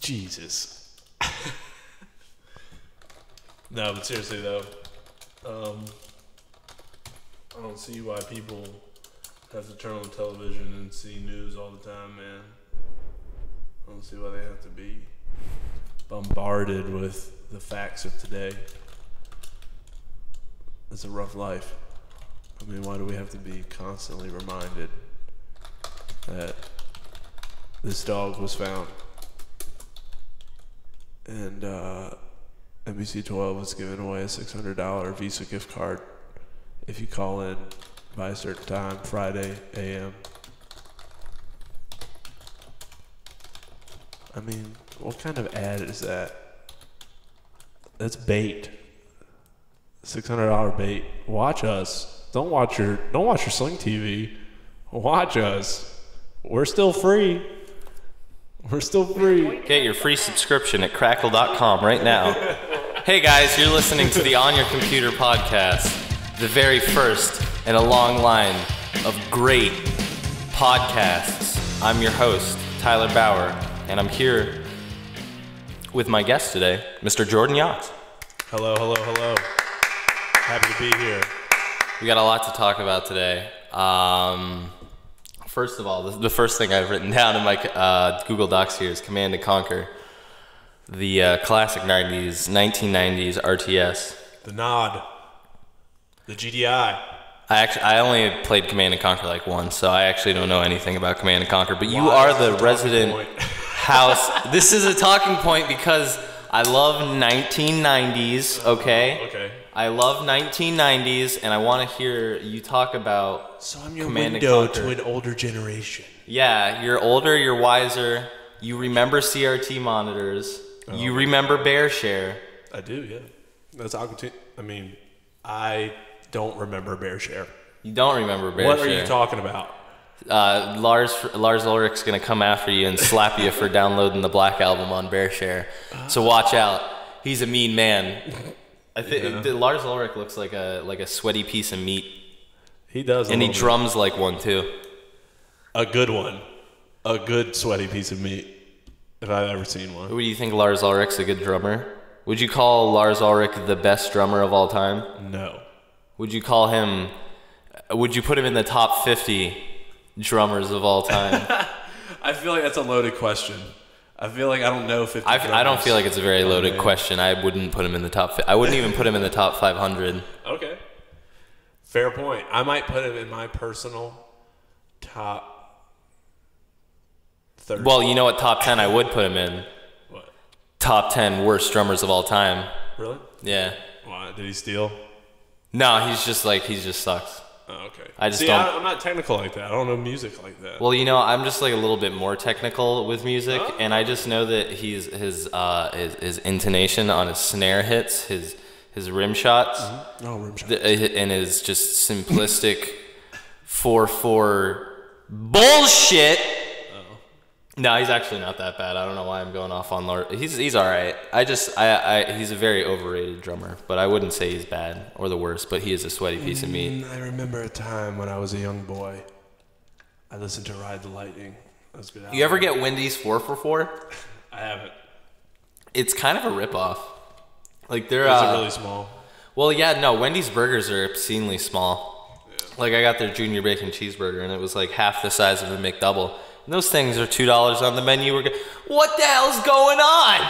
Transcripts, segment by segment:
Jesus. No, but seriously though, I don't see why people have to turn on television and see news all the time, man. I don't see why they have to be bombarded with the facts of today. It's a rough life. I mean, why do we have to be constantly reminded that this dog was found? And NBC 12 is giving away a $600 Visa gift card if you call in by a certain time, Friday a.m. I mean, what kind of ad is that? That's bait. $600 bait. Watch us. Don't watch your Sling TV. Watch us. We're still free. We're still free. Get your free subscription at crackle.com right now. Hey guys, you're listening to the On Your Computer podcast, the very first in a long line of great podcasts. I'm your host, Tyler Bauer, and I'm here with my guest today, Mr. Jordan Yachts. Hello, hello, hello. Happy to be here. We got a lot to talk about today. First of all, the first thing I've written down in my Google Docs here is Command & Conquer, the classic 1990s RTS. The Nod. The GDI. I only played Command & Conquer like once, so I actually don't know anything about Command & Conquer, but you are the resident house. This is a talking point because I love 1990s, okay? Okay. I love 1990s, and I want to hear you talk about So I'm your Command window & Conquer. to an older generation. Yeah, you're older, you're wiser, you remember CRT monitors, you remember BearShare. I do, yeah. That's I'll continue. I mean, I don't remember BearShare. You don't remember BearShare. What are you talking about? Lars Ulrich's going to come after you and slap you for downloading the Black Album on BearShare. So watch out. He's a mean man. I think Lars Ulrich looks like a sweaty piece of meat. He does. And he drums like one too. A good one. A good sweaty piece of meat. If I've ever seen one. Would you think Lars Ulrich's a good drummer? Would you call Lars Ulrich the best drummer of all time? No. Would you put him in the top 50 drummers of all time? I feel like that's a loaded question. I feel like I don't know 50 I don't feel like it's a very loaded question. I wouldn't put him in the top. I wouldn't even put him in the top 500. Okay. Fair point. I might put him in my personal top 30. Well, you know what top 10 I would put him in? What? Top 10 worst drummers of all time. Really? Yeah. Why? Did he steal? No, he just sucks. Oh, okay. I'm not technical like that. I don't know music like that. Well, I'm just like a little bit more technical with music, and I just know that his intonation on his snare hits, his rim shots, rim shots, and his just simplistic 4/4 bullshit. No, he's actually not that bad. I don't know why I'm going off on Lord. He's all right. He's a very overrated drummer, but I wouldn't say he's bad or the worst. But he is a sweaty piece of meat. I remember a time when I was a young boy. I listened to Ride the Lightning. That was a good album. You ever get Wendy's 4x4? I haven't. It's kind of a ripoff. Like they're Is it really small? Well, yeah, no. Wendy's burgers are obscenely small. Yeah. Like I got their junior bacon cheeseburger, and it was like half the size of a McDouble. And those things are $2 on the menu. What the hell's going on?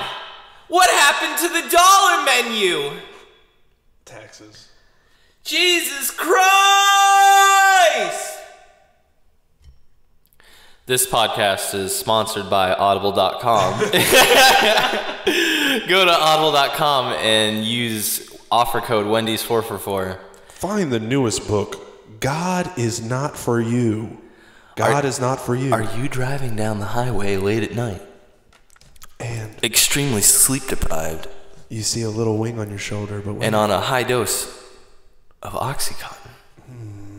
What happened to the dollar menu? Taxes. Jesus Christ! This podcast is sponsored by Audible.com. Go to Audible.com and use offer code Wendy's4for4. Find the newest book, God is Not For You. God is not for you. Are you driving down the highway late at night? And extremely sleep deprived. You see a little wing on your shoulder, but and on a high dose of Oxycontin.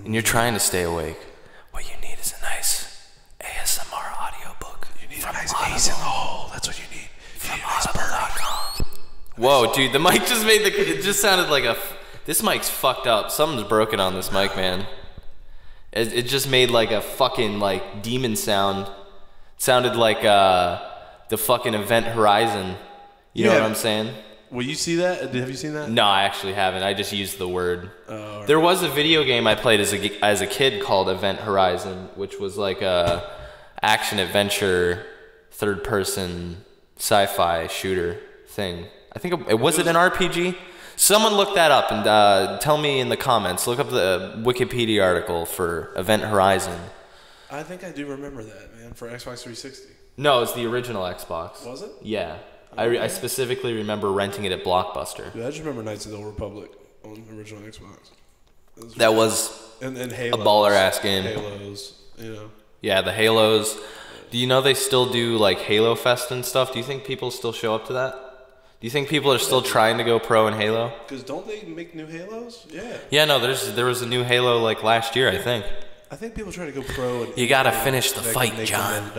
And you're trying to stay awake. What you need is a nice ASMR audiobook. You need a nice ace in the hole. That's what you need. From Audible.com. Whoa, dude, the mic just made it just sounded like this mic's fucked up. Something's broken on this mic, man. It just made like a fucking like demon sound. Sounded like the fucking Event Horizon. You know what I'm saying? Will you see that? Have you seen that? No, I actually haven't. I just used the word. Oh, there was a video game I played as a kid called Event Horizon, which was like a action adventure, third person sci-fi shooter thing. I think it was an RPG. Someone look that up and tell me in the comments. Look up the Wikipedia article for Event Horizon. I think I do remember that, man, for Xbox 360. No, it's the original Xbox. Was it? Yeah. I specifically remember renting it at Blockbuster. Dude, I just remember Knights of the Old Republic on the original Xbox. That was and Halos, a baller-ass game. Halos, you know. Yeah, the Halos. Do you know they still do like Halo Fest and stuff? Do you think people still show up to that? Do you think people are still trying to go pro in Halo? Because don't they make new Halos? Yeah. Yeah, no, there was a new Halo like last year, I think. I think people try to go pro. And you gotta finish the fight, John.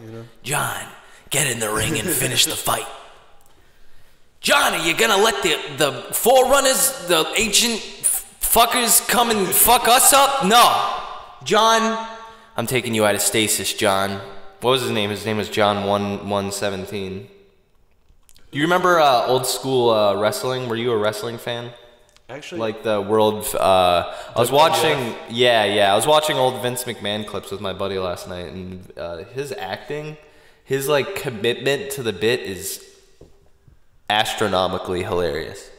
You know? John, get in the ring and finish the fight. John, are you gonna let the Forerunners, the ancient fuckers, come and fuck us up? No. John, I'm taking you out of stasis, John. What was his name? His name was John 117. Do you remember old school wrestling? Were you a wrestling fan? Actually, like the world. I was watching. Yeah. I was watching old Vince McMahon clips with my buddy last night, and his acting, his like commitment to the bit is astronomically hilarious.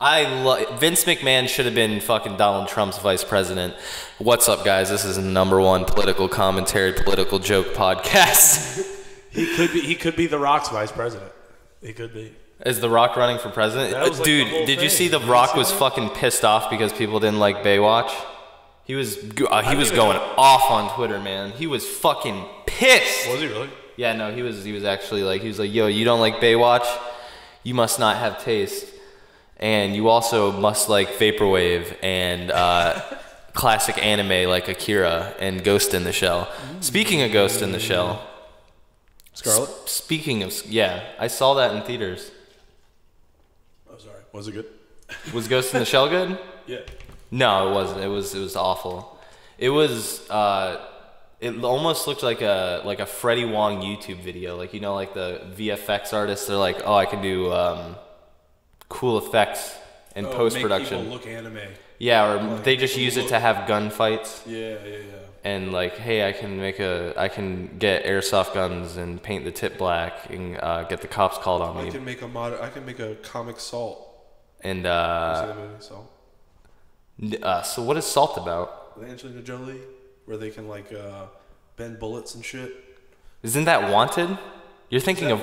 Vince McMahon should have been fucking Donald Trump's vice president. What's up, guys? This is the #1 political commentary, political joke podcast. He could be The Rock's vice president. He could be. Is The Rock running for president? Like, dude, did you see The Rock was fucking pissed off because people didn't like Baywatch? He was going off on Twitter, man. He was fucking pissed. Was he really? Yeah, no, he was actually like, yo, you don't like Baywatch? You must not have taste. And you also must like Vaporwave and classic anime like Akira and Ghost in the Shell. Speaking of Ghost in the Shell. Scarlet? Speaking of, yeah, I saw that in theaters. Oh, sorry. Was it good? Was Ghost in the Shell good? Yeah. No, it wasn't. It was awful. It was. It almost looked like a Freddie Wong YouTube video. Like, you know, like the VFX artists. They're like, oh, I can do cool effects in post production. Make people look anime. Yeah, or like they just use it to have gunfights. Yeah. And like, hey, I can get airsoft guns and paint the tip black and get the cops called on me. I can make a comic Salt. And you see the movie Salt? So what is Salt about? With Angelina Jolie, where they can like bend bullets and shit. Isn't that Wanted? You're thinking of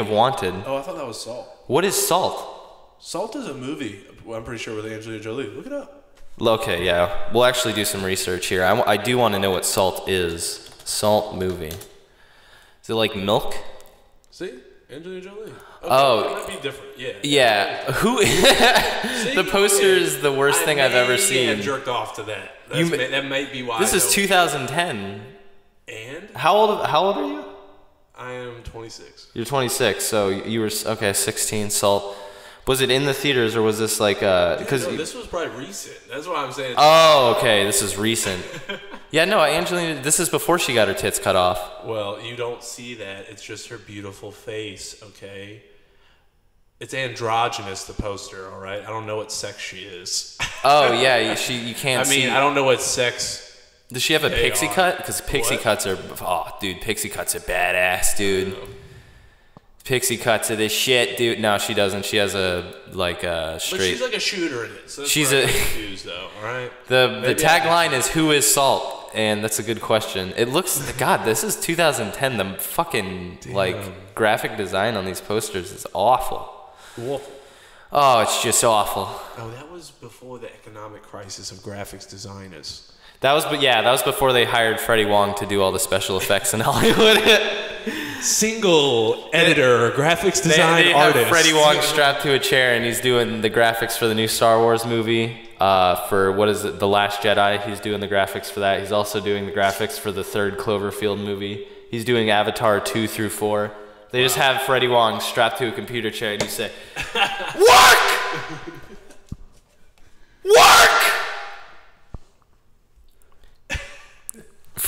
Wanted. Oh, I thought that was Salt. What is Salt? Salt is a movie. I'm pretty sure with Angelina Jolie. Look it up. Okay, yeah. We'll actually do some research here. I do want to know what Salt is. Salt movie. Is it like milk? See? Angelina Jolie. Okay, oh. It might be different. Yeah. Yeah. Who? The poster is the worst thing I've ever seen. I jerked off to that. That might be why. This is 2010. And? How old are you? I am 26. You're 26, so you were, okay, 16, Salt. Was it in the theaters or was this like because this was probably recent. That's what I'm saying. Oh, okay, this is recent. Yeah, no, Angelina, this is before she got her tits cut off. Well, you don't see that. It's just her beautiful face, okay? It's androgynous, the poster, all right? I don't know what sex she is. Oh, yeah, you can't see. I don't know what sex. Does she have a pixie cut? Because pixie cuts are, oh, dude, pixie cuts are badass, dude. Pixie cuts are this shit, dude. No, she doesn't. She has a straight. But she's like a shooter in it. So that's she's confused though. All right. The tagline is "Who is Salt?" and that's a good question. It looks. God, this is 2010. The fucking like graphic design on these posters is awful. Awful. Oh, it's just awful. Oh, that was before the economic crisis of graphics designers. That was before they hired Freddie Wong to do all the special effects in Hollywood. Single editor, graphics design they artist. Have Freddie Wong strapped to a chair and he's doing the graphics for the new Star Wars movie. For what is it, The Last Jedi? He's doing the graphics for that. He's also doing the graphics for the 3rd Cloverfield movie. He's doing Avatar 2 through 4. They just have Freddie Wong strapped to a computer chair and you say, "Work! Work!"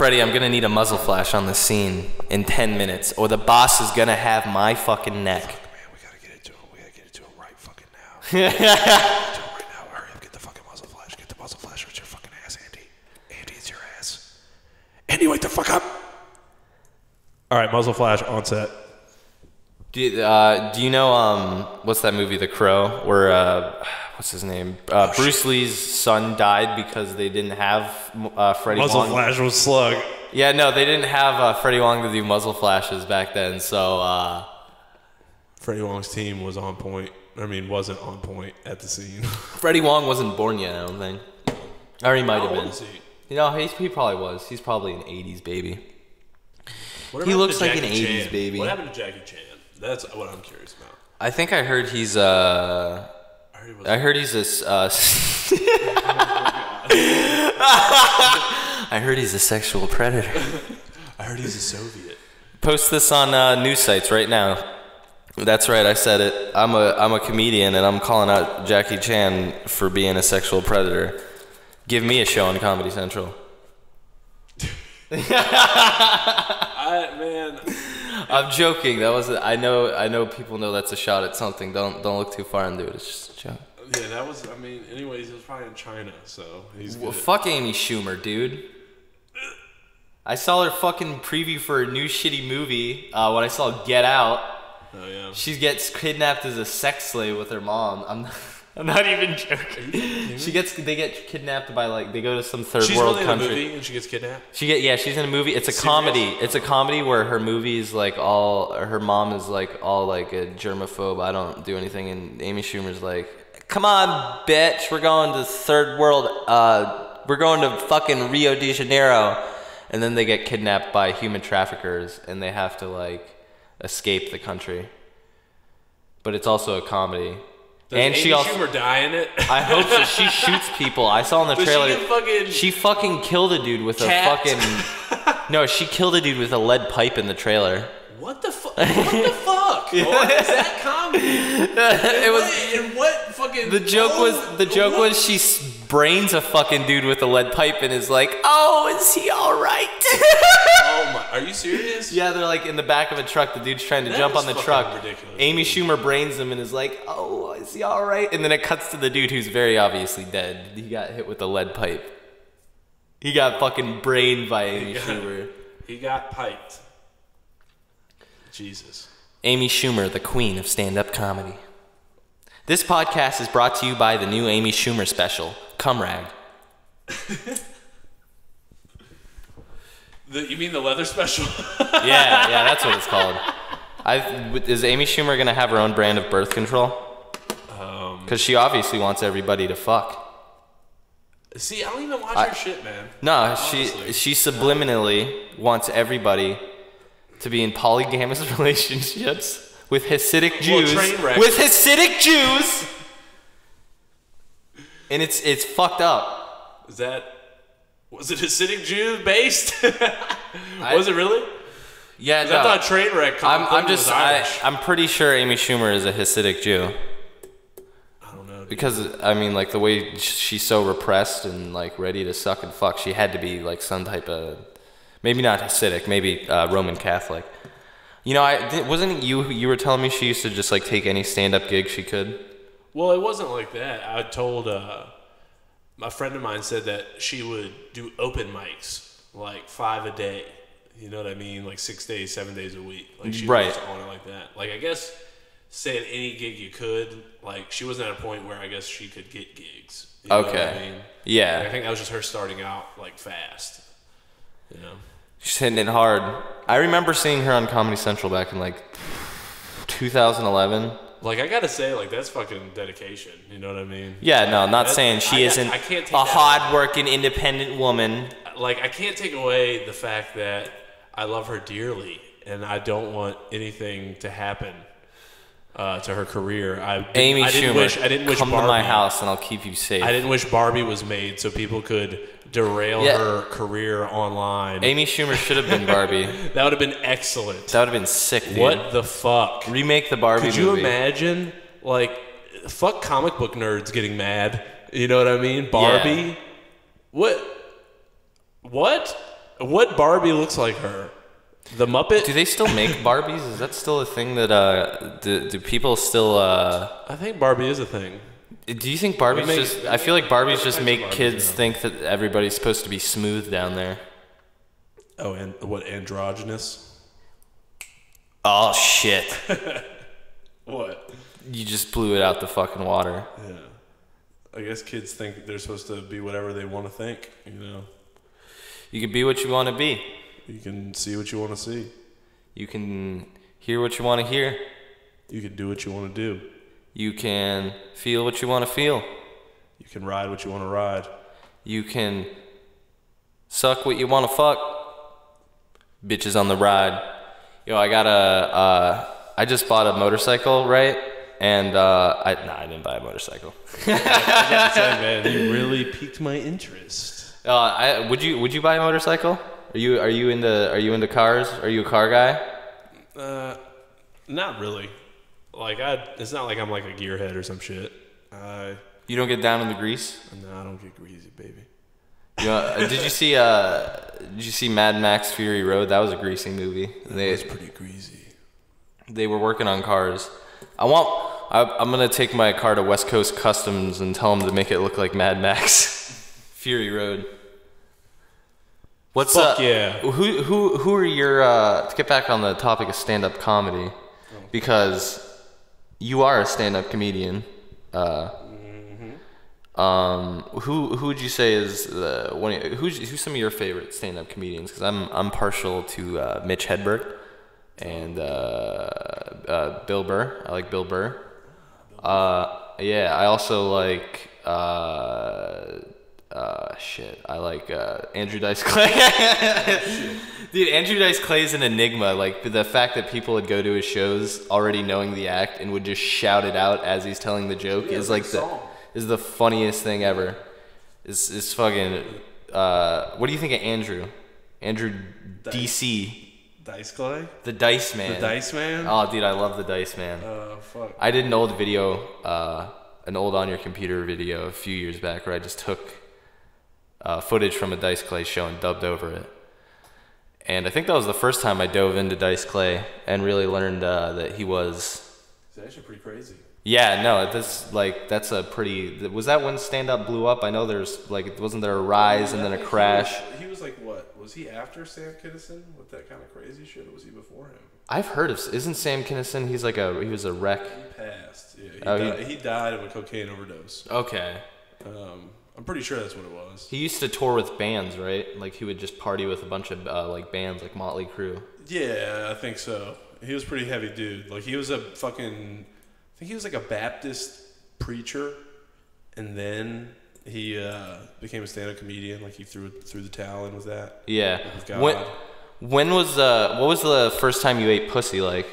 Freddie, I'm gonna need a muzzle flash on the scene in 10 minutes, or the boss is gonna have my fucking neck. Fuck, man, we gotta get it to him. We gotta get it to him right fucking now. Get it to him right now. Hurry up, get the fucking muzzle flash. Get the muzzle flash with your fucking ass, Andy. Andy, it's your ass. Andy, wake the fuck up. All right, muzzle flash on set. Do you know what's that movie, The Crow, where what's his name? Bruce Lee's son died because they didn't have Freddie Wong. Muzzle flash was Slug. Yeah, no, they didn't have Freddie Wong to do muzzle flashes back then, so Freddie Wong's team was on point. I mean, wasn't on point at the scene. Freddie Wong wasn't born yet, I don't think. Or he might have been. Was he? You know, he probably was. He's probably an 80s baby. He looks like an Jackie 80s Chan? baby. What happened to Jackie Chan? That's what I'm curious about. I think I heard he's I heard he's I heard he's a sexual predator. I heard he's a Soviet. Post this on news sites right now. That's right, I said it. I'm a comedian and I'm calling out Jackie Chan for being a sexual predator. Give me a show on Comedy Central. Man. I'm joking. That was I know people know that's a shot at something. Don't look too far into it. It's just a joke. Yeah, that was. I mean, anyways, it was probably in China, so he's good. Well, fuck Amy Schumer, dude. I saw her fucking preview for a new shitty movie when I saw Get Out. Oh yeah. She gets kidnapped as a sex slave with her mom. I'm not even joking. They get kidnapped by they go to some third world country. She's really in a movie and she gets kidnapped? She's in a movie. It's a comedy. It's a comedy where her movie is her mom is all a germaphobe. I don't do anything, and Amy Schumer's like, come on, bitch, we're going to third world, we're going to fucking Rio de Janeiro. And then they get kidnapped by human traffickers and they have to escape the country. But it's also a comedy. Does Amy Schumer die in it? I hope so. She shoots people. I saw in the trailer. She fucking killed a dude with a fucking. No, she killed a dude with a lead pipe in the trailer. What the fuck? What the fuck? What is that comedy? The joke was she brains a fucking dude with a lead pipe and is like, oh, is he all right? Oh my! Are you serious? Yeah, they're in the back of a truck. The dude's trying to jump on the truck. Ridiculous. Amy Schumer brains him and is like, oh, is he all right? And then it cuts to the dude who's very obviously dead. He got hit with a lead pipe. He got fucking brained by Amy Schumer. He got piped. Jesus. Amy Schumer, the queen of stand-up comedy. This podcast is brought to you by the new Amy Schumer special, Cum Rag. You mean the leather special? yeah, that's what it's called. Is Amy Schumer going to have her own brand of birth control? Because she obviously wants everybody to fuck. See, I don't even watch her shit, man. No, honestly. she subliminally wants everybody to be in polygamous relationships with Hasidic Jews. With Hasidic Jews! And it's fucked up. Was it Hasidic Jew based? Was it really? Yeah, no. I thought train wreck. I'm pretty sure Amy Schumer is a Hasidic Jew. I don't know. Dude. Because the way she's so repressed and ready to suck and fuck, she had to be some type of, maybe not Hasidic, maybe Roman Catholic. You know, wasn't it you were telling me she used to just take any stand-up gig she could? Well, it wasn't like that. I told a friend of mine said that she would do open mics 5 a day. You know what I mean? 6 days, 7 days a week. She was on it like that. I guess say at any gig you could. She wasn't at a point where I guess she could get gigs. You know what I mean? Yeah. I think that was just her starting out fast. You know. She's hitting it hard. I remember seeing her on Comedy Central back in 2011. I gotta say, that's fucking dedication. You know what I mean? Yeah, no, I'm not saying she isn't a hard-working, independent woman. I can't take away the fact that I love her dearly, and I don't want anything to happen to her career. Amy Schumer, I didn't wish come Barbie, to my house and I'll keep you safe. I didn't wish Barbie was made so people could derail her career online. Amy Schumer should have been Barbie. That would have been excellent. That would have been sick, dude. What the fuck? Remake the Barbie movie. Could you imagine, fuck comic book nerds getting mad? You know what I mean? Barbie? Yeah. What? What Barbie looks like her? The Muppet? Do they still make Barbies? Is that still a thing that do people still? I think Barbie is a thing. Do you think Barbies I feel like Barbies just make kids think that everybody's supposed to be smooth down there. Oh, and what, androgynous? Oh shit! What? You just blew it out the fucking water. Yeah. I guess kids think they're supposed to be whatever they want to think. You can be what you want to be. You can see what you want to see. You can hear what you want to hear. You can do what you want to do. You can feel what you want to feel. You can ride what you want to ride. You can suck what you want to fuck. Bitches on the ride. Yo, I just bought a motorcycle, right? And I didn't buy a motorcycle. I gotta say, man, you really piqued my interest. Would you buy a motorcycle? Are you into cars? Are you a car guy? Not really. Like it's not like I'm like a gearhead or some shit. You don't get down in the grease? No, I don't get greasy, baby. Did you see Mad Max Fury Road? That was a greasy movie. That was pretty greasy. They were working on cars. I'm gonna take my car to West Coast Customs and tell them to make it look like Mad Max Fury Road. What's Fuck yeah. Who are your to get back on the topic of stand-up comedy, because you are a stand-up comedian. Who would you say is who's some of your favorite stand-up comedians? Because I'm partial to Mitch Hedberg and Bill Burr. I like Bill Burr. Yeah, I also like I like Andrew Dice Clay. Dude, Andrew Dice Clay is an enigma. Like, the fact that people would go to his shows already knowing the act and would just shout it out as he's telling the joke is like the funniest thing ever. Is fucking. What do you think of Andrew? Andrew DC. Dice Clay? The Dice Man. The Dice Man? Oh, dude, I love the Dice Man. Oh, fuck. I did an old video, an old On Your Computer video a few years back where I just took footage from a Dice Clay show and dubbed over it. And I think that was the first time I dove into Dice Clay and really learned that he was... It's actually pretty crazy. Yeah, no, that's a pretty... Was that when stand-up blew up? I know there's, like, wasn't there a rise and then a crash? He was like, what? Was he after Sam Kinison with that kind of crazy shit, or was he before him? I've heard of... Isn't Sam Kinison, he was a wreck? He passed, yeah. He died of a cocaine overdose. Okay. I'm pretty sure that's what it was. He used to tour with bands, right? Like, he would just party with a bunch of, like, bands, like Motley Crue. Yeah, I think so. He was a pretty heavy dude. Like, he was a fucking... I think he was like a Baptist preacher, and then he became a stand-up comedian. Like, he threw the towel in with that. Yeah. With God. What was the first time you ate pussy, like?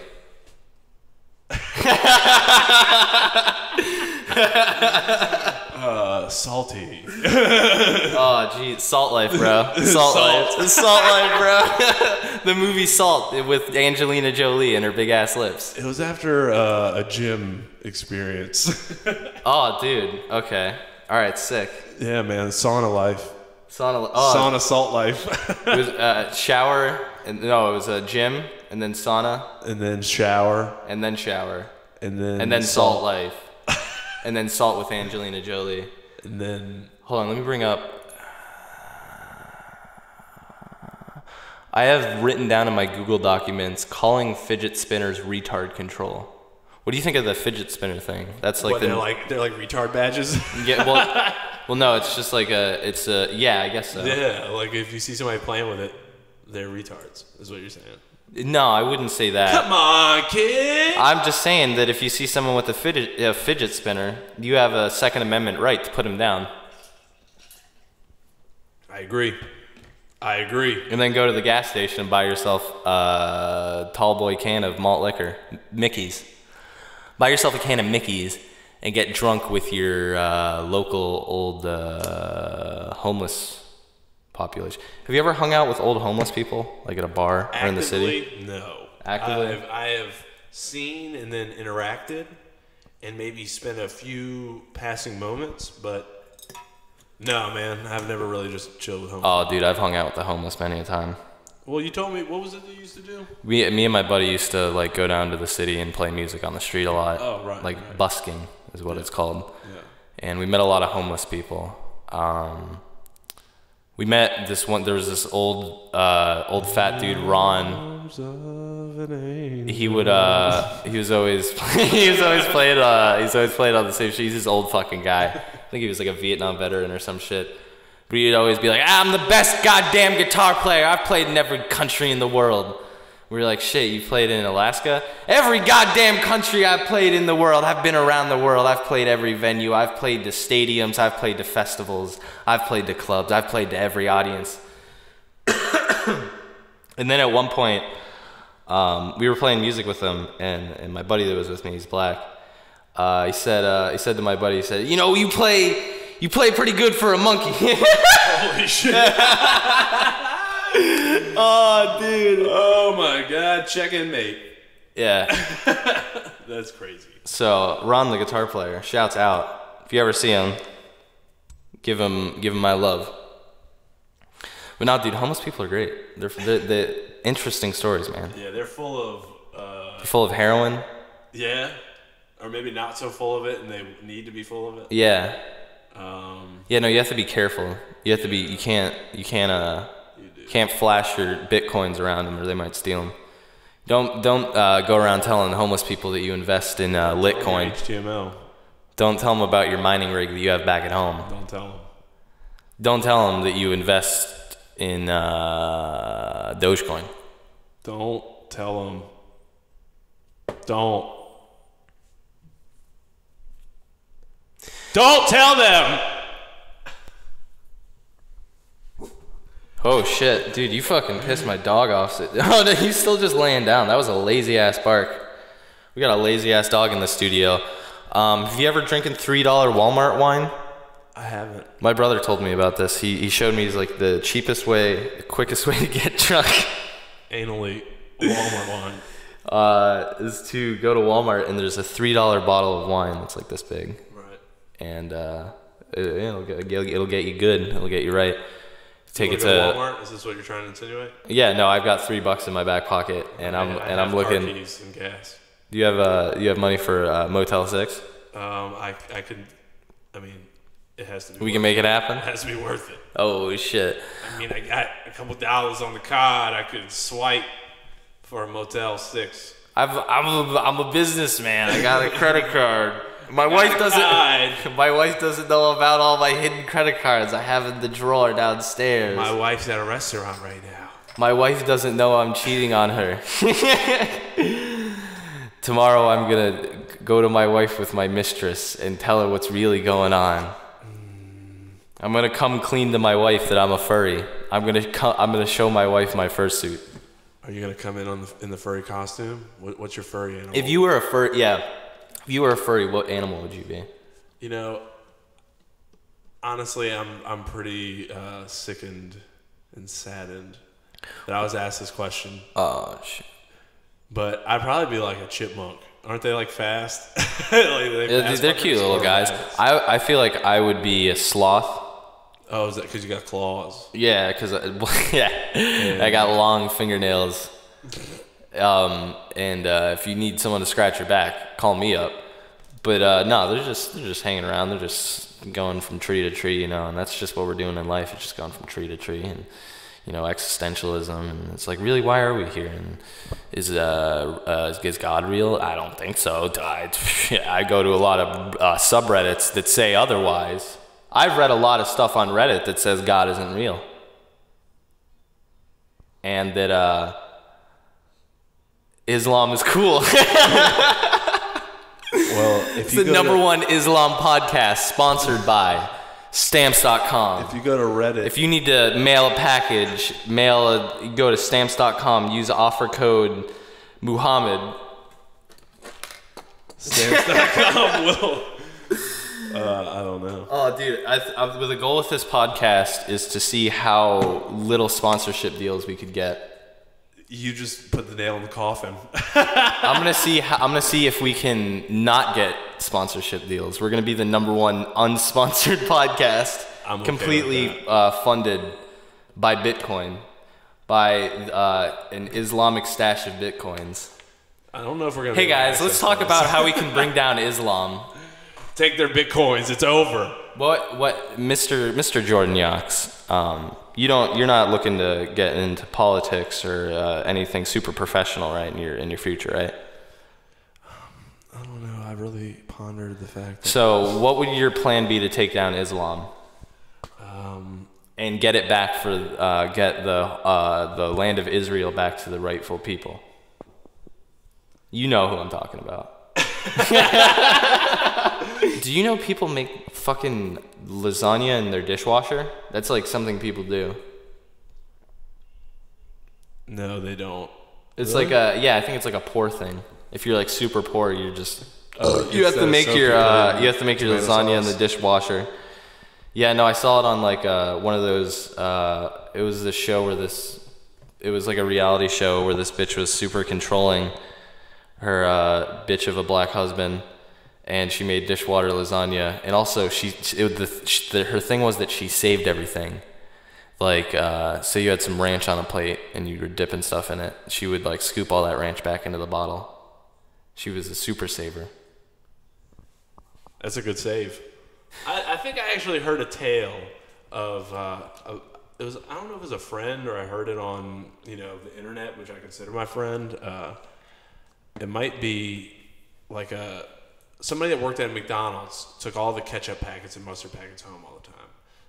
Salty. Oh, geez. Salt Life, bro. Salt Life, bro. The movie Salt with Angelina Jolie and her big-ass lips. It was after a gym experience. Oh, dude. Okay. All right, sick. Yeah, man. Sauna life. Sauna salt life. It was shower, and no, it was a gym, and then sauna. And then shower. And then shower. And then Salt Life. And then Salt with Angelina Jolie. And then... Hold on, let me bring up... I have written down in my Google documents, calling fidget spinners retard control. What do you think of the fidget spinner thing? That's like they're like retard badges? Yeah, well, no, it's just like yeah, I guess so. Yeah, like if you see somebody playing with it, they're retards, is what you're saying. No, I wouldn't say that. Come on, kid! I'm just saying that if you see someone with a fidget spinner, you have a Second Amendment right to put him down. I agree. And then go to the gas station and buy yourself a tall boy can of malt liquor, Mickey's. Buy yourself a can of Mickey's and get drunk with your local old homeless population. Have you ever hung out with old homeless people, like at a bar or in the city? No. Actively? I have seen and then interacted and maybe spent a few passing moments, but No, man. I've never really just chilled with homeless. Oh, dude, I've hung out with the homeless many a time. Well, you told me, what was it that you used to do? Me and my buddy used to like go down to the city and play music on the street a lot. Oh, right. Like right. busking is what it's called. Yeah. And we met a lot of homeless people. We met this one. There was this old fat dude, Ron. He was always playing on the same shit. He's this old fucking guy. I think he was like a Vietnam veteran or some shit. But he'd always be like, I'm the best goddamn guitar player. I've played in every country in the world. We were like, shit, you played in Alaska? Every goddamn country I've played in the world. I've been around the world. I've played every venue. I've played to stadiums. I've played to festivals. I've played to clubs. I've played to every audience. And then at one point, we were playing music with him, and my buddy that was with me, he's black. He said to my buddy, he said, you play pretty good for a monkey. Holy shit. Oh, dude. Oh, my God. Check in, mate. Yeah. That's crazy. So, Ron, the guitar player, shouts out. If you ever see him, give him my love. But no, dude, homeless people are great. They're interesting stories, man. Yeah, they're full of heroin. Yeah. Or maybe not so full of it, and they need to be full of it. Yeah. Yeah, no, you have to be careful. You have to be. You can't flash your bitcoins around them, or they might steal them. Don't go around telling homeless people that you invest in Litcoin. HTML. Don't tell them about your mining rig that you have back at home. Don't tell them. Don't tell them that you invest in Dogecoin. Don't tell them. Don't tell them. Oh shit, dude, you fucking pissed my dog off. Oh no, he's still just laying down. That was a lazy ass bark. We got a lazy ass dog in the studio. Have you ever drinking $3 Walmart wine? I haven't. My brother told me about this. He showed me like the cheapest way, the quickest way to get drunk. Anally Walmart wine. Is to go to Walmart and there's a $3 bottle of wine that's like this big. Right. And it'll get you good. It'll get you right. Take it to Walmart. Is this what you're trying to insinuate? Yeah, no, I've got $3 in my back pocket, and I'm looking. Car keys and gas. Do you have money for Motel 6? I could. I mean, it has to be. We can make it happen. It has to be worth it. Oh shit! I mean, I got a couple dollars on the card. I could swipe for a Motel 6. I'm a businessman. I got a credit card. My wife doesn't know about all my hidden credit cards I have in the drawer downstairs. My wife's at a restaurant right now. My wife doesn't know I'm cheating on her. Tomorrow I'm gonna go to my wife with my mistress and tell her what's really going on. I'm gonna come clean to my wife that I'm a furry. I'm gonna show my wife my fursuit. Are you gonna come in in the furry costume? What's your furry animal? If you were a furry, yeah. If you were a furry, what animal would you be? You know, honestly, I'm pretty sickened and saddened that I was asked this question. Oh shit! But I'd probably be like a chipmunk. Aren't they like fast? They're cute little guys. I feel like I would be a sloth. Oh, is that because you got claws? Yeah, because I got long fingernails. And if you need someone to scratch your back, call me up. But no, they're just hanging around. They're just going from tree to tree, and that's just what we're doing in life. It's just going from tree to tree, and existentialism. And it's like, really, why are we here? And is God real? I don't think so. I go to a lot of subreddits that say otherwise. I've read a lot of stuff on Reddit that says God isn't real, and that Islam is cool. Well, it's the #1 Islam podcast sponsored by Stamps.com. If you go to Reddit, if you need to mail a package, go to Stamps.com. Use offer code Muhammad. Stamps.com will. I don't know. Oh, dude, the goal with this podcast is to see how little sponsorship deals we could get. You just put the nail in the coffin. I'm gonna see if we can not get sponsorship deals. We're gonna be the #1 unsponsored podcast. I'm okay completely with that. funded by Bitcoin, by an Islamic stash of Bitcoins. I don't know if we're going to... Hey guys, let's talk about how we can bring down Islam. Take their Bitcoins. It's over. What, Mr. Jordan Yox, you're not looking to get into politics or anything super professional, right, in your future, right? I don't know. I really pondered the fact that... So what would your plan be to take down Islam? And get it back get the land of Israel back to the rightful people. You know who I'm talking about. Do you know people make fucking lasagna in their dishwasher? That's like something people do. No, they don't. It's really? I think it's like a poor thing. If you're like super poor, you're just you have to make your lasagna in the dishwasher. Yeah, no, I saw it on like one of those. It was this show where it was like a reality show where this bitch was super controlling her bitch of a black husband, and she made dishwater lasagna. And also, her thing was that she saved everything. Like, say you had some ranch on a plate and you were dipping stuff in it, she would like scoop all that ranch back into the bottle. She was a super saver. That's a good save. I think I actually heard a tale of it was, I don't know if it was a friend or I heard it on the internet, which I consider my friend. It might be like somebody that worked at McDonald's took all the ketchup packets and mustard packets home all the time.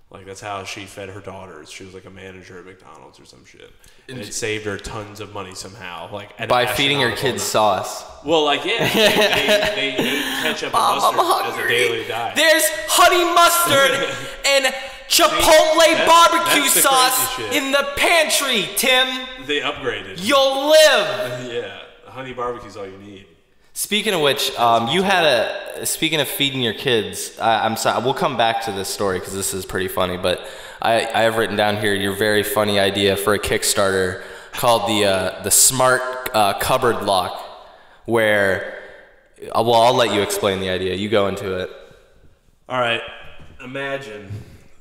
Like that's how she fed her daughters. She was like a manager at McDonald's or some shit, and it saved her tons of money somehow. Like by feeding her kids sauce. Well, like they ate ketchup and mustard as a daily diet. There's honey mustard and Chipotle barbecue sauce in the pantry, Tim. They upgraded. You'll live. Yeah, honey barbecue's all you need. Speaking of which, speaking of feeding your kids, I'm sorry, we'll come back to this story because this is pretty funny, but I have written down here your very funny idea for a Kickstarter called the smart cupboard lock, where, I'll let you explain the idea. You go into it. All right, imagine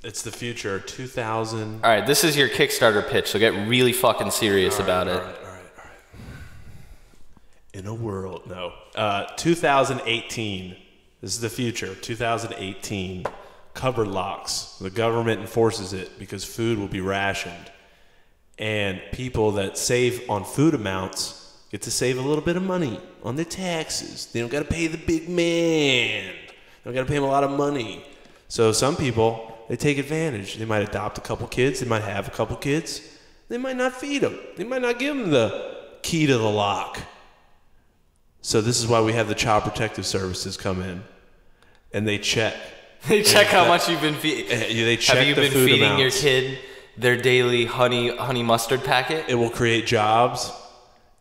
it's the future, 2000. All right, this is your Kickstarter pitch, so get really fucking serious about it. All right. In a world, 2018. This is the future. 2018. Cupboard locks. The government enforces it because food will be rationed, and people that save on food amounts get to save a little bit of money on their taxes. They don't got to pay the big man. They don't got to pay him a lot of money. So some people, they take advantage. They might adopt a couple kids. They might have a couple kids. They might not feed them. They might not give them the key to the lock. So this is why we have the Child Protective Services come in, and they check. They check how much you've been feeding. They check have you the been food feeding amounts. your kid their daily honey mustard packet? It will create jobs.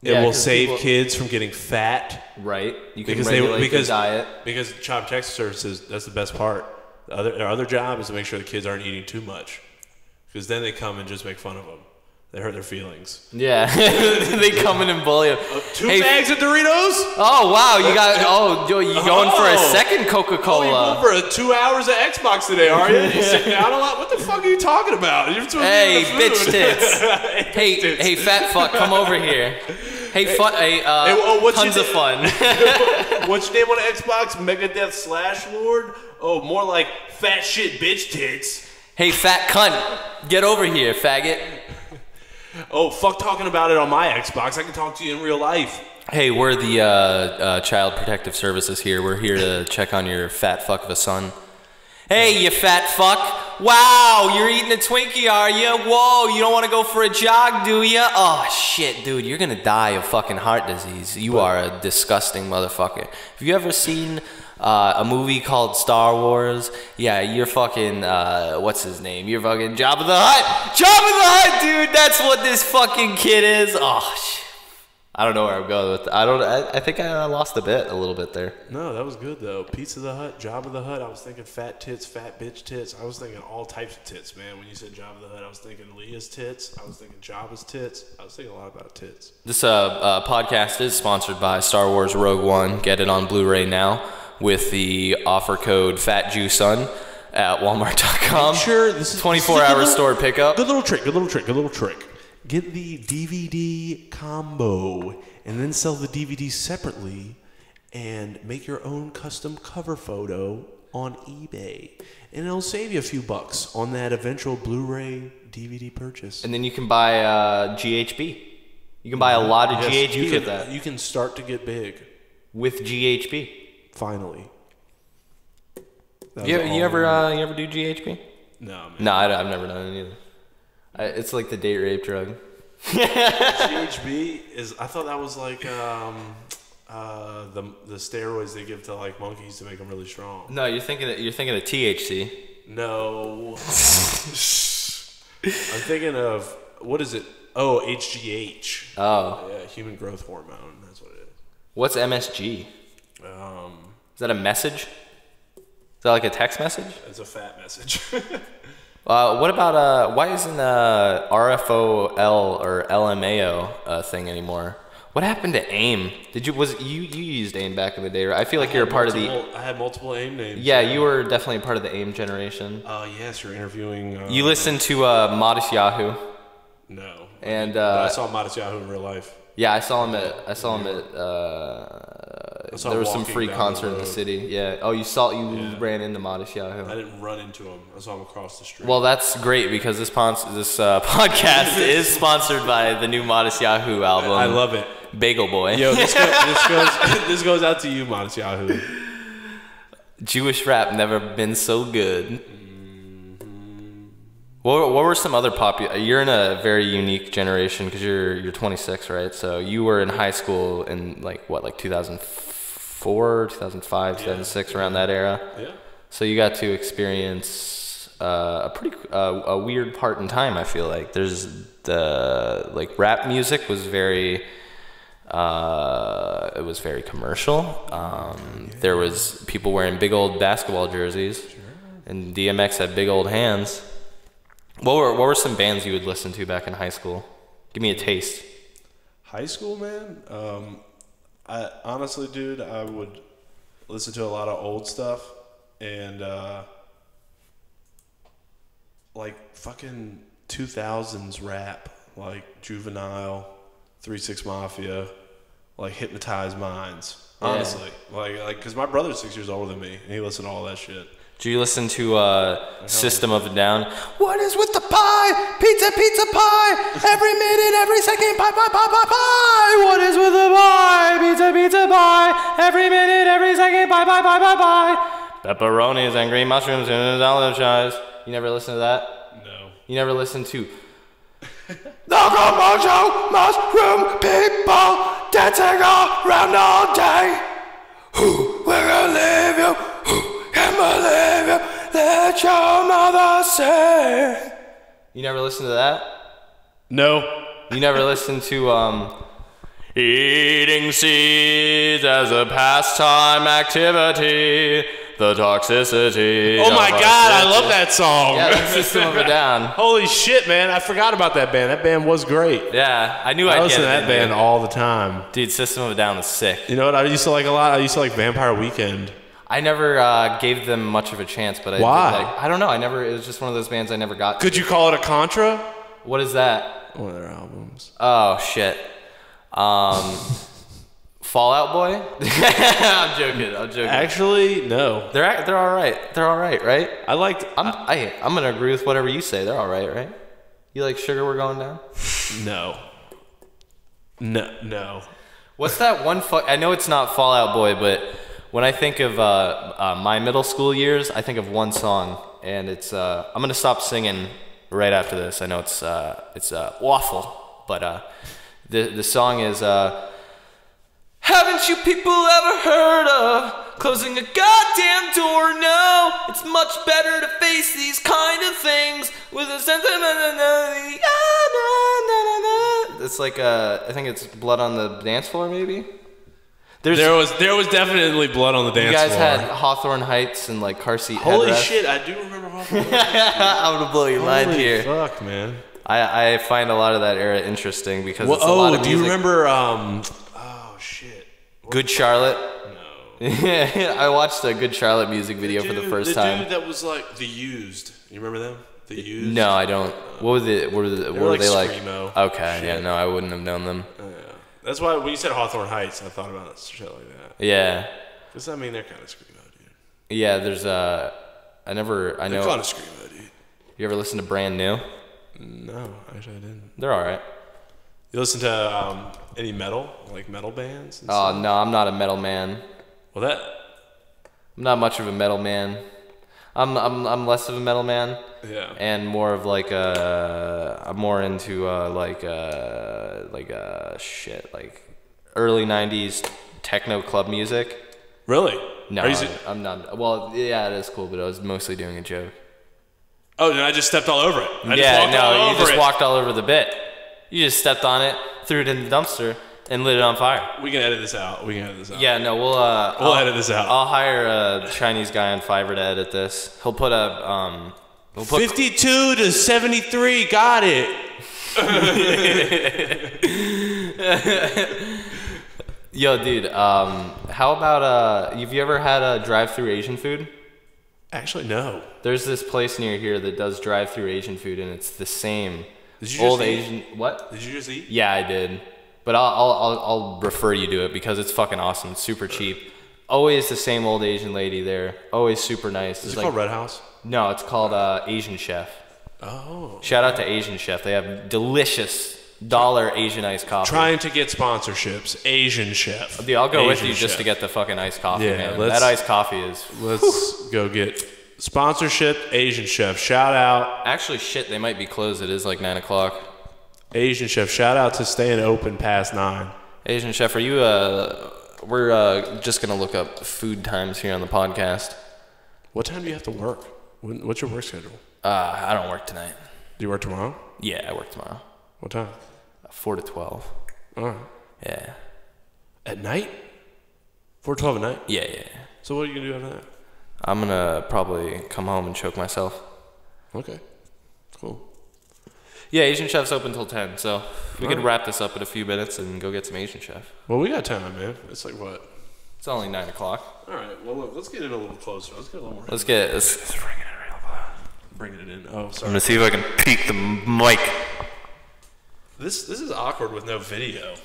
It will save kids from getting fat. Right. You can regulate the diet. Because Child Protective Services, that's the best part. Their other job is to make sure the kids aren't eating too much, because then they come and just make fun of them. They hurt their feelings. Yeah, they come in and bully them. Two bags of Doritos? Oh wow, you going for a second Coca-Cola? Oh, you going for 2 hours of Xbox today, are you? You sitting down a lot? What the fuck are you talking about? You're hey, bitch tits. Hey, fat fuck, come over here. Hey, tons of fun. What's your name on Xbox? Megadeth /Lord? Oh, more like fat shit bitch tits. Hey, fat cunt, get over here, faggot. Oh, fuck talking about it on my Xbox. I can talk to you in real life. Hey, we're the Child Protective Services here. We're here to check on your fat fuck of a son. Hey, you fat fuck. Wow, you're eating a Twinkie, are you? Whoa, you don't want to go for a jog, do you? Oh, shit, dude, you're going to die of fucking heart disease. You are a disgusting motherfucker. Have you ever seen a movie called Star Wars? Yeah, you're fucking, what's his name? You're fucking Jabba the Hutt. Jabba the Hutt, dude, that's what this fucking kid is. Oh, shit. I don't know where I'm going with that. I think I lost a little bit there. No, that was good, though. Pizza the Hut, Jabba the Hutt. I was thinking fat tits, fat bitch tits. I was thinking all types of tits, man. When you said Jabba the Hutt, I was thinking Leah's tits. I was thinking Jabba's tits. I was thinking a lot about tits. This podcast is sponsored by Star Wars Rogue One. Get it on Blu-ray now with the offer code FATJUSON. at Walmart.com. Make sure this is 24-hour store pickup. Good little trick. Get the DVD combo and then sell the DVD separately and make your own custom cover photo on eBay. And it'll save you a few bucks on that eventual Blu-ray DVD purchase. And then you can buy GHB. You can buy a lot of GHB with that. You can start to get big. With GHB. Finally. You ever do GHB? No, man. No, I've never done it either. It's like the date rape drug. GHB is. I thought that was like the steroids they give to like monkeys to make them really strong. No, you're thinking of THC. No. I'm thinking of what is it? Oh, HGH. Oh. Yeah, human growth hormone. That's what it is. What's MSG? Is that a message? Is that like a text message? It's a fat message. What about why isn't RFOL or LMAO a thing anymore? What happened to AIM? You used AIM back in the day, right? I feel like you're a part of the. I had multiple AIM names. Yeah, you were definitely a part of the AIM generation. Yes, you're interviewing. You listened to Modest Yahoo. No. And I saw Modest Yahoo in real life. Yeah, I saw him at. There was some free concert in the city. Yeah. Oh, you ran into Modest Yahoo. I didn't run into him. I saw him across the street. Well, that's great because this podcast is sponsored by the new Modest Yahoo album. I love it. Bagel Boy. Yo, this goes out to you, Modest Yahoo. Jewish rap never been so good. What were some other popular? You're in a very unique generation because you're 26, right? So you were in high school in like 2004, 2005, 2006, around that era. Yeah. So you got to experience a weird part in time. I feel like there's rap music was very. It was very commercial. There was people wearing big old basketball jerseys, and DMX had big old hands. What were some bands you would listen to back in high school? Give me a taste. High school, man? I honestly, dude, I would listen to a lot of old stuff and like fucking 2000s rap, like Juvenile, 3 6 Mafia, like Hypnotized Minds. Honestly, like because my brother's 6 years older than me, and he listened to all that shit. Do you listen to System of a Down? What is with the pie? Pizza, pizza, pie. Every minute, every second, pie, pie, pie, pie, pie. What is with the pie? Pizza, pizza, pie. Every minute, every second, pie, pie, pie, pie, pie. Pepperonis and green mushrooms and olive chives. You never listen to that? No. You never listen to the commercial mushroom people dancing around all day. Who will leave you? Can't believe you, let your mother say. You never listen to that? No. You never listen to eating seeds as a pastime activity, the toxicity. Oh my God, I love that song. Yeah, that's System of a Down. Holy shit, man, I forgot about that band. That band was great. Yeah, I knew I'd listen get to that band all the time. Dude, System of a Down was sick. You know what I used to like a lot? I used to like Vampire Weekend. I never gave them much of a chance, but I don't know. It was just one of those bands I never got to. Could you call it a Contra? What is that? One of their albums. Oh shit. Fallout Boy? I'm joking. Actually, no. They're all right. They're all right, right? I'm gonna agree with whatever you say. They're all right, right? You like Sugar We're Going Down? No. What's that one? I know it's not Fallout Boy, but when I think of my middle school years, I think of one song, and it's I'm gonna stop singing right after this. I know it's awful, but the song is haven't you people ever heard of closing a goddamn door? No, it's much better to face these kind of things with a sentimentality. It's like I think it's Blood on the Dance Floor, maybe. There was definitely blood on the dance floor. You guys had Hawthorne Heights and like car seat Holy headrest. shit, I do remember Hawthorne Heights. I'm gonna blow your mind here. Fuck, man. I find a lot of that era interesting because it's a lot of music. Do you remember? Oh shit. Good Charlotte? I watched a Good Charlotte music video for the first time. The dude that was like The Used. You remember them? The Used? No, I don't. What was it? What were they like? Screamo. Okay, Shit. yeah, no, I wouldn't have known them. Yeah. That's why when you said Hawthorne Heights, I thought about shit like that. Yeah. Because I mean, they're kind of screamo, dude. Yeah, there's I know. They're kind of screamo, dude. You ever listen to Brand New? No, actually I didn't. They're all right. You listen to any metal, like metal bands? Oh no, I'm not a metal man. Well, I'm not much of a metal man. I'm less of a metal man. Yeah. And more of like I'm more into like early '90s techno club music. Really? No, I'm not. Well, yeah, it is cool, but I was mostly doing a joke. Oh, then I just stepped all over it. You just walked all over the bit. You just stepped on it, threw it in the dumpster, and lit it on fire. We can edit this out. Yeah, no, we'll edit this out. I'll hire a Chinese guy on Fiverr to edit this. He'll put a 52 to 73. Got it. Yo, dude. How about have you ever had a drive-through Asian food? Actually, no. There's this place near here that does drive-through Asian food, and it's the same. Did you old just eat? Asian? What? Did you just eat? Yeah, I did. But I'll refer you to it because it's fucking awesome. It's super cheap. Always the same old Asian lady there. Always super nice. Is it called Red House? No, it's called Asian Chef. Oh. Shout out to Asian Chef. They have delicious $1 Asian iced coffee. Trying to get sponsorships. Asian Chef. Dude, I'll go with Asian you just Chef. to get the fucking iced coffee, Yeah, man. let's- That iced coffee is... Let's go get sponsorship. Asian Chef. Shout out. Actually, shit, they might be closed. It is like 9 o'clock. Asian Chef. Shout out to staying open past 9. Asian Chef, are you... we're just going to look up food times here on the podcast. What time do you have to work? What's your work schedule? I don't work tonight. Do you work tomorrow? Yeah, I work tomorrow. What time? 4 to 12. All right. Yeah. At night? 4 to 12 at night? Yeah. So what are you going to do after that? I'm going to probably come home and choke myself. Okay. Cool. Yeah, Asian Chef's open till 10, so we could wrap this up in a few minutes and go get some Asian Chef. Well, we got time, man. It's like what? It's only 9 o'clock. All right. Well, look, let's get in a little closer. Let's get a little more. Let's bring it in real close. Bringing it in. Oh, sorry. I'm gonna see if I can peek the mic. This is awkward with no video.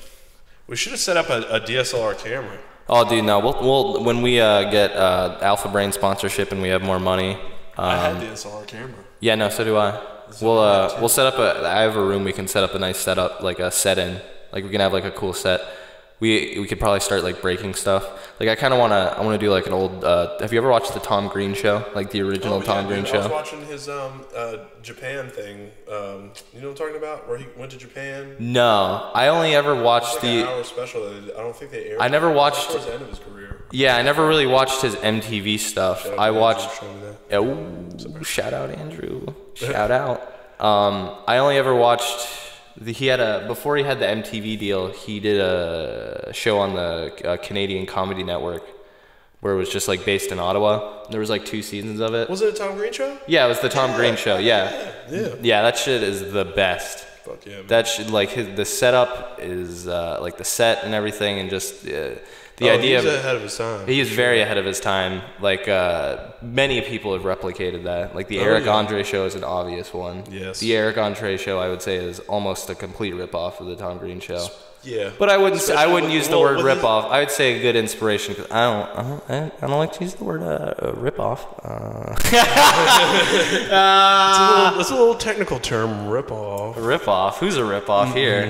We should have set up a DSLR camera. Oh, dude, no. We'll when we get Alpha Brain sponsorship and we have more money. I had DSLR camera. Yeah, no, so do I. We'll set up I have a room we can set up a nice setup, like a set-in. Like we can have like a cool set. We could probably start like breaking stuff. Like I kind of I wanna do like an old. Have you ever watched the Tom Green show? Like the original Tom Green show. I was watching his Japan thing. You know what I'm talking about? Where he went to Japan. No, I only ever watched Like an hour special. I don't think they aired. I never watched. Towards the end of his career. Yeah, I never really watched his MTV stuff. I watched. Oh, shout out Andrew. Shout out. I only ever watched. Before he had the MTV deal, he did a show on the Canadian Comedy Network where it was just like based in Ottawa. There was like 2 seasons of it. Was it a Tom Green show? Yeah, it was the Tom Green show. Yeah. Yeah, that shit is the best. Fuck yeah, man. That shit, like the setup is like the set and everything, and just the idea. He's ahead of his time. He is very ahead of his time. Like many people have replicated that. Like the Eric Andre show is an obvious one. Yes. The Eric Andre show, I would say, is almost a complete ripoff of the Tom Green show. Yeah. But I wouldn't use the word ripoff. I would say a good inspiration, because I don't like to use the word ripoff. That's a little technical term, ripoff. Ripoff? Who's a ripoff here?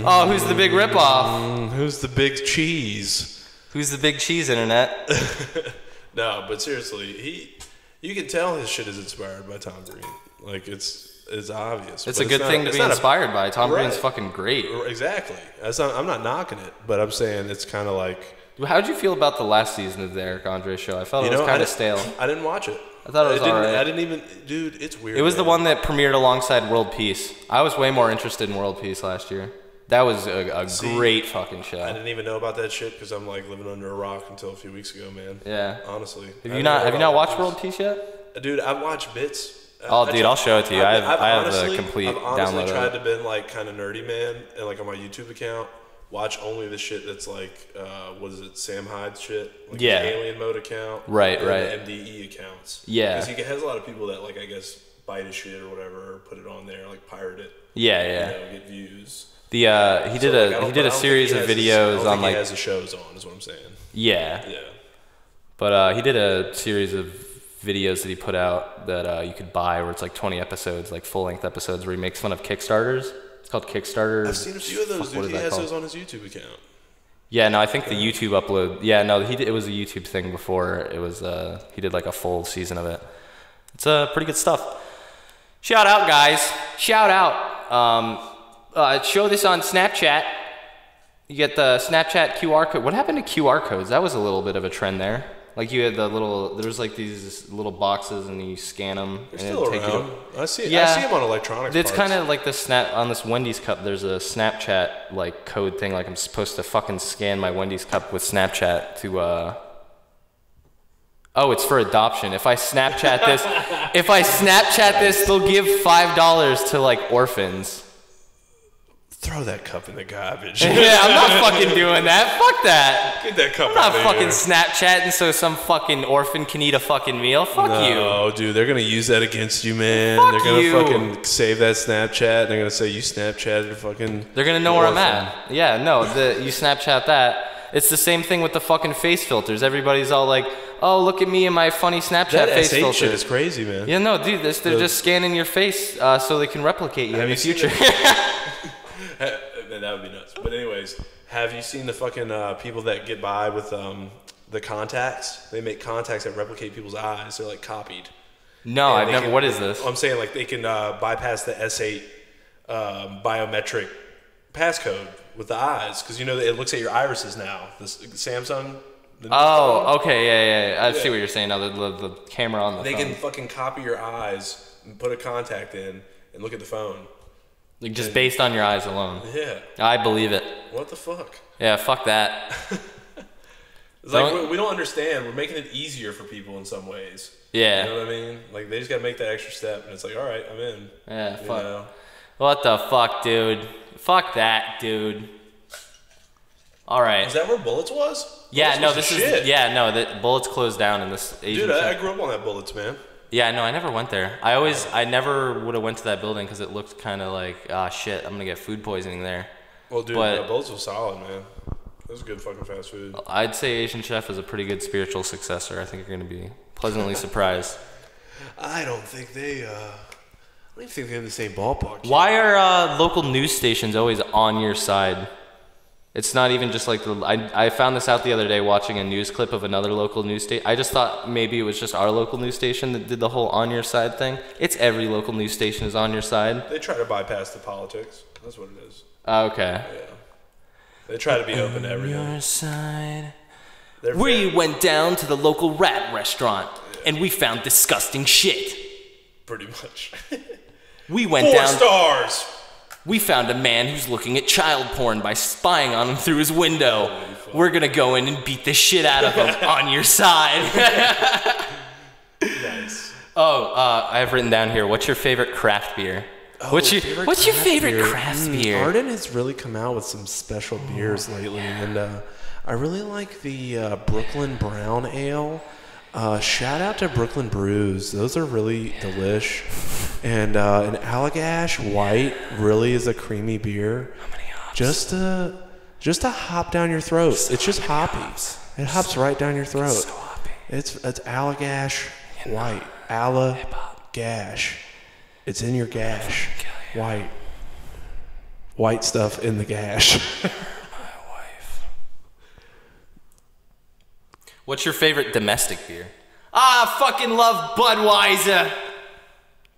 Oh, who's the big ripoff? Who's the big cheese? Who's the big cheese, internet? No, but seriously, you can tell his shit is inspired by Tom Green. Like it's obvious. It's a good thing to be inspired by. Tom Green's fucking great. Exactly. I'm not knocking it, but I'm saying it's kind of like. How'd you feel about the last season of the Eric Andre show? I felt it was kind of stale. I didn't watch it. I thought it was alright. I didn't even, dude. It's weird. It was the one that premiered alongside World Peace. I was way more interested in World Peace last year. That was a great fucking show. I didn't even know about that shit because I'm like living under a rock until a few weeks ago, man. Yeah. Honestly. Have you not watched World Peace yet? Dude, I've watched bits. I'll show it to you. I have the complete I've honestly download. tried to be like kind of nerdy, man, and like on my YouTube account. watch only the shit that's like, what is it, Sam Hyde shit? Like Yeah. the Alien Mode account. Right, and right. the MDE accounts. Yeah. Because he has a lot of people that, like, I guess, bite his shit or whatever, or put it on there, like, pirate it. Yeah, yeah. You know, get views. He did a series of videos on, like... he has the shows on, is what I'm saying. Yeah. Yeah. But he did a series of videos that he put out that you could buy where it's like 20 episodes, like full-length episodes where he makes fun of Kickstarters. It's called Kickstarter. I've seen a few of those, dude. He has those on his YouTube account. Yeah, no, I think the YouTube upload... Yeah, no, it was a YouTube thing before. It was... he did like a full season of it. It's pretty good stuff. Shout out, guys. Shout out. Show this on Snapchat. You get the Snapchat QR code. What happened to QR codes? That was a little bit of a trend there. Like you had there was like these little boxes and you scan them. They're still around. I see them on electronics. It's kind of like on this Wendy's cup. There's a Snapchat like code thing. Like I'm supposed to fucking scan my Wendy's cup with Snapchat to Oh, it's for adoption. If I Snapchat this, they'll give $5 to like orphans. Throw that cup in the garbage. Yeah, I'm not fucking doing that. Fuck that. Get that cup I'm out not of fucking here. Snapchatting so some fucking orphan can eat a fucking meal. Fuck you. No, dude, they're gonna use that against you, man. Fuck they're gonna you. fucking save that Snapchat. And they're gonna say you Snapchatted fucking. They're gonna know where I'm at. Yeah, no, you Snapchat that. It's the same thing with the fucking face filters. Everybody's all like, "Oh, look at me and my funny Snapchat That face S8 filter." shit is crazy, man. Yeah, no, dude, they're just scanning your face so they can replicate you in the future. That would be nuts. But anyways, have you seen the fucking people that get by with the contacts? They make contacts that replicate people's eyes. They're like copied. No, And I've never. What is this? I'm saying like they can bypass the S8 biometric passcode with the eyes because you know it looks at your irises now. The Samsung. Oh, okay, yeah. I see what you're saying now. The camera on the They phone. can fucking copy your eyes and put a contact in and look at the phone. Like just based on your eyes alone. Yeah. I believe it. What the fuck? Yeah, fuck that. It's like we don't understand. We're making it easier for people in some ways. Yeah. You know what I mean? Like they just gotta make that extra step, and it's like, all right, I'm in. Yeah, You fuck. know? What the fuck, dude? Fuck that, dude. All right. Is that where Bullets was? Yeah, Bullets no, was this the is shit. yeah, no, that Bullets closed down in this Asian. Dude, I grew up on that Bullets, man. Yeah, no, I never went there. I never would have went to that building because it looked kind of like, shit, I'm gonna get food poisoning there. Well, dude, But- Bullets was solid, man. That was good fucking fast food. I'd say Asian Chef is a pretty good spiritual successor. I think you're gonna be pleasantly surprised. I don't think they. I don't even think they're in the same ballpark. Why are local news stations always on your side? It's not even just like I found this out the other day watching a news clip of another local news station. I just thought maybe it was just our local news station that did the whole on your side thing. It's every local news station is on your side. They try to bypass the politics. That's what it is. Okay. Yeah. They try to be open to everything. On your side. They're We very- went down to the local rat restaurant and we found disgusting shit. pretty much. We went 4 down. stars. We found a man who's looking at child porn by spying on him through his window. We're gonna go in and beat the shit out of him on your side. Nice. Oh, I have written down here. What's your favorite craft beer? What's your favorite craft beer? Arden has really come out with some special beers lately, and I really like the Brooklyn Brown Ale. Shout out to Brooklyn Brews; those are really delish. And an Allagash White really is a creamy beer. How many hops? Just to hop down your throat. It's just hoppy. It hops right down your throat. So hoppy. It's Allagash White. Allagash. It's in your gash. White. White stuff in the gash. My wife. What's your favorite domestic beer? I fucking love Budweiser.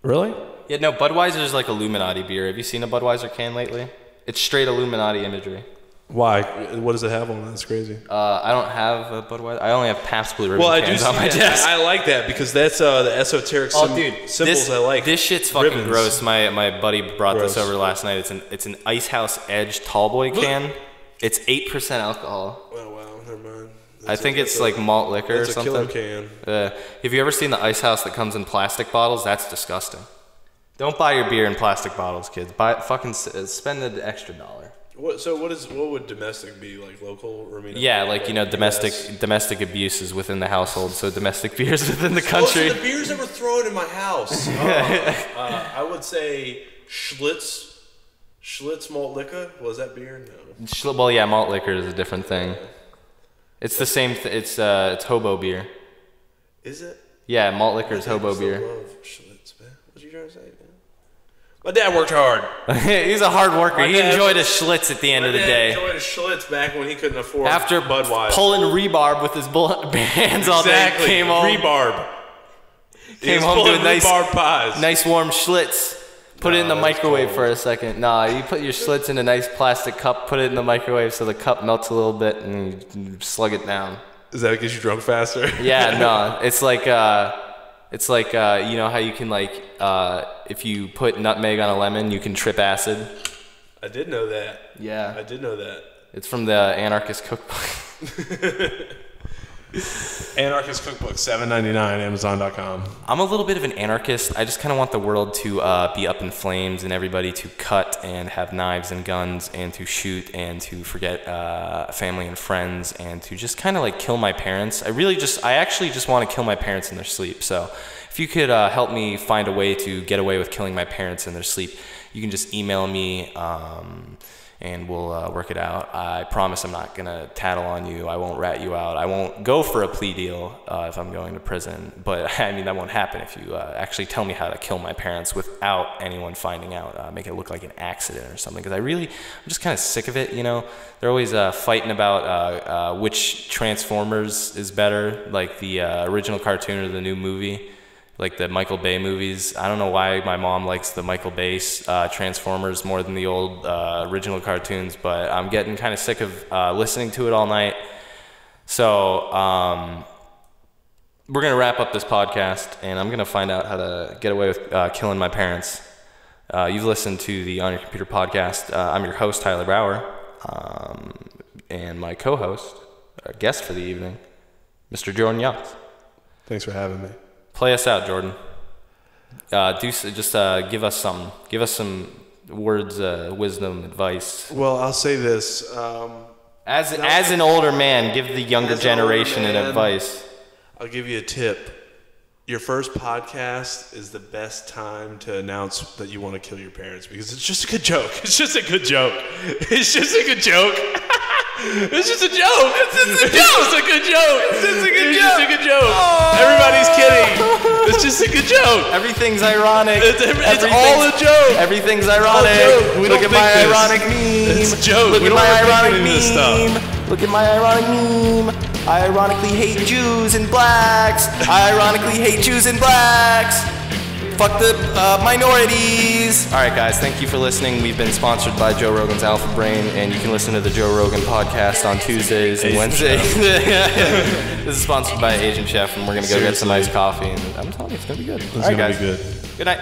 Really? Yeah, no, Budweiser is like Illuminati beer. Have you seen a Budweiser can lately? It's straight Illuminati imagery. Why? What does it have on it? That's crazy. I don't have a Budweiser. I only have Pabst Blue Ribbon Well, I do cans see on my that. desk. I like that because that's the esoteric symbols this, I like. This shit's fucking Ribbons. gross. My buddy brought Gross. this over last night. It's an Ice House Edge Tallboy can. It's 8% alcohol. Oh wow, never mind. I think it's like malt liquor or That's a something. killer can. Have you ever seen the Ice House that comes in plastic bottles? That's disgusting. Don't buy your beer in plastic bottles, kids. Buy fucking spend an extra $1. What would domestic be, like local? Or, I mean, Yeah, like domestic abuse is within the household, so domestic beers within the country. So the beers that were thrown in my house. I would say Schlitz malt liquor. Was that beer? No. Well, yeah, malt liquor is a different thing. It's the same. It's hobo beer. Is it? Yeah, malt liquor is hobo beer. I love Schlitz, man. What you trying to say, man? My dad worked hard. He's a hard worker. He enjoyed a Schlitz at the end of the day. He enjoyed a Schlitz back when he couldn't afford After Budweiser. pulling rebarb with his hands all day, came home. Rebarb. Came home to a pies. nice warm Schlitz. Put it in the microwave for a second. Nah, you put your Schlitz in a nice plastic cup, put it in the microwave so the cup melts a little bit, and you slug it down. Is that because you drunk faster? Yeah, no. It's like you know how you can if you put nutmeg on a lemon, you can trip acid. I did know that. Yeah. I did know that. It's from the Anarchist Cookbook. Anarchist Cookbook, $7.99, Amazon.com. I'm a little bit of an anarchist. I just kind of want the world to be up in flames and everybody to cut and have knives and guns and to shoot and to forget family and friends and to just kind of like kill my parents. I actually just want to kill my parents in their sleep. So if you could help me find a way to get away with killing my parents in their sleep, you can just email me and we'll work it out. I promise I'm not going to tattle on you. I won't rat you out. I won't go for a plea deal if I'm going to prison. But, I mean, that won't happen if you actually tell me how to kill my parents without anyone finding out. Make it look like an accident or something. Because I'm just kind of sick of it, you know. They're always fighting about which Transformers is better, like the original cartoon or the new movie. Like the Michael Bay movies. I don't know why my mom likes the Michael Bay Transformers more than the old original cartoons, but I'm getting kind of sick of listening to it all night. So we're going to wrap up this podcast, and I'm going to find out how to get away with killing my parents. You've listened to the On Your Computer podcast. I'm your host, Tyler Brower, and my co-host, our guest for the evening, Mr. Jordan Yachts. Thanks for having me. Play us out, Jordan. Give us something. Give us some words, wisdom, advice. Well, I'll say this. As an older man, give the younger generation an advice. I'll give you a tip. Your first podcast is the best time to announce that you want to kill your parents because it's just a good joke. It's just a good joke. It's just a good joke. It's just a joke. It's just a good joke. It's just a good joke. Oh. Everybody's kidding. It's just a good joke. Everything's ironic. It's all a joke. Everything's ironic. Look at my ironic meme. It's a joke. Look at my ironic meme. Look at my ironic meme. I ironically hate Jews and blacks. I ironically hate Jews and blacks. Fuck the minorities. All right, guys, thank you for listening. We've been sponsored by Joe Rogan's Alpha Brain, and you can listen to the Joe Rogan podcast on Tuesdays and Wednesdays. This is sponsored by Asian Chef, and we're going to go get some iced coffee, and I'm telling you, it's going to be good. It's going to be good. Good night.